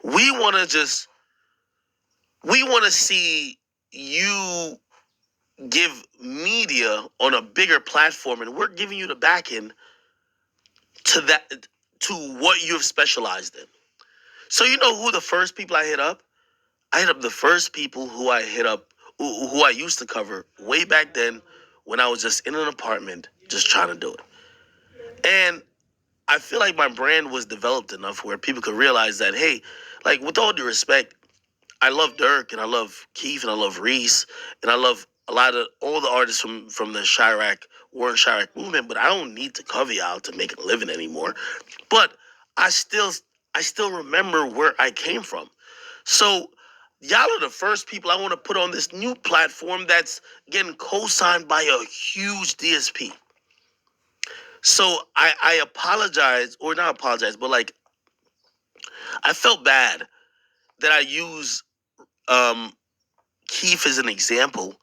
We want to just, we want to see you give media on a bigger platform, and we're giving you the back end to that, to what you've specialized in. So you know who the first people I hit up? I hit up the first people who I hit up, who I used to cover way back then when I was just in an apartment just trying to do it. And I feel like my brand was developed enough where people could realize that, hey, like with all due respect, I love Dirk and I love Keith and I love Reese and I love a lot of all the artists from the Warren Chirac movement, but I don't need to cover y'all to make a living anymore. But I still I still remember where I came from. So y'all are the first people I want to put on this new platform that's getting co-signed by a huge DSP. So I apologize, or not apologize, but like I felt bad that I use um Keith as an example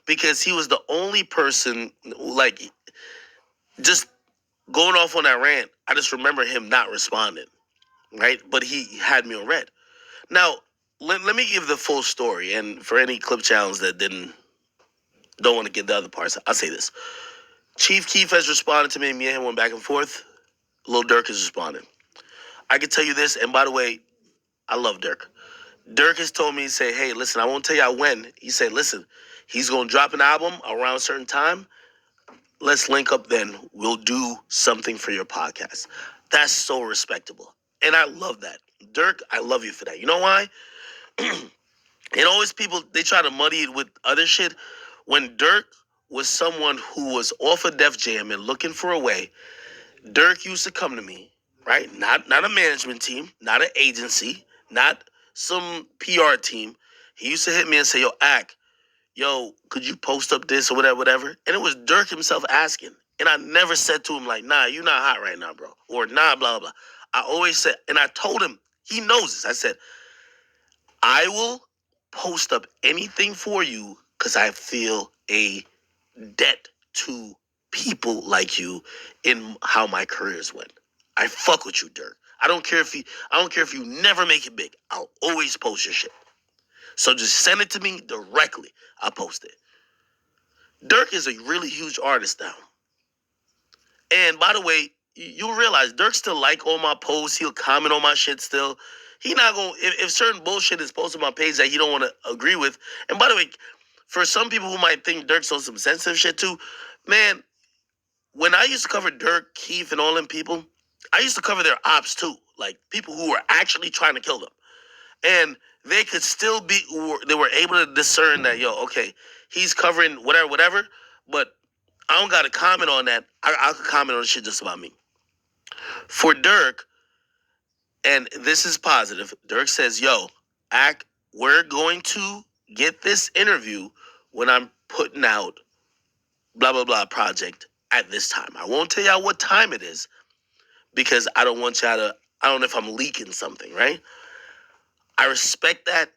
because he was the only person, like, just going off on that rant. I just remember him not responding, right? But he had me on red. Now, let me give the full story. And for any clip challenge that don't want to get the other parts, I'll say this. Chief Keef has responded to me. Me and him went back and forth. Lil Durk has responded. I can tell you this, and by the way, I love Durk. Durk has told me, say, hey, listen, I won't tell y'all when. He said, listen, he's going to drop an album around a certain time. Let's link up then. We'll do something for your podcast. That's so respectable. And I love that. Durk, I love you for that. You know why? And always people, they try to muddy it with other shit. When Dirk was someone who was off of Def Jam and looking for a way, Dirk used to come to me, right? Not a management team, not an agency, not some PR team. He used to hit me and say, yo, could you post up this or whatever, whatever? And it was Dirk himself asking. And I never said to him, like, nah, you're not hot right now, bro. Or nah, blah, blah, blah. I always said, and I told him, he knows this. I said, I will post up anything for you because I feel a debt to people like you in how my careers went. I fuck with you, Dirk. I don't care if you never make it big. I'll always post your shit. So just send it to me directly. I'll post it. Dirk is a really huge artist now. And by the way, you'll realize Dirk still like all my posts. He'll comment on my shit still. He not gonna if certain bullshit is posted on my page that he don't want to agree with. And by the way, for some people who might think Dirk's on some sensitive shit too, man, when I used to cover Dirk, Keith, and all them people, I used to cover their ops too. Like people who were actually trying to kill them. And they could still be, they were able to discern that, yo, okay, he's covering whatever, whatever, but I don't got to comment on that. I could comment on shit just about me. For Dirk, and this is positive, Dirk says, yo, we're going to get this interview when I'm putting out blah, blah, blah project at this time. I won't tell y'all what time it is because I don't want y'all to, I don't know if I'm leaking something, right? I respect that.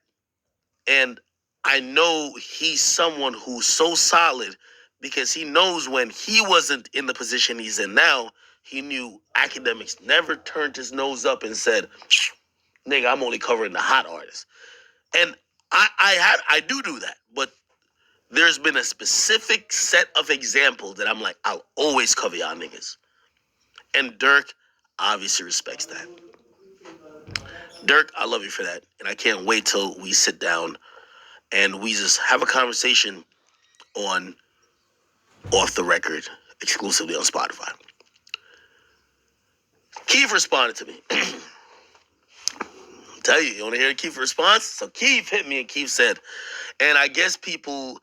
And I know he's someone who's so solid because he knows when he wasn't in the position he's in now, he knew Akademiks never turned his nose up and said, nigga, I'm only covering the hot artists. And I do that, but there's been a specific set of examples that I'm like, I'll always cover y'all niggas. And Dirk obviously respects that. Dirk, I love you for that. And I can't wait till we sit down and we just have a conversation on Off the Record exclusively on Spotify. Keith responded to me. Tell you want to hear Keith's response? So Keith hit me and Keith said, and I guess people,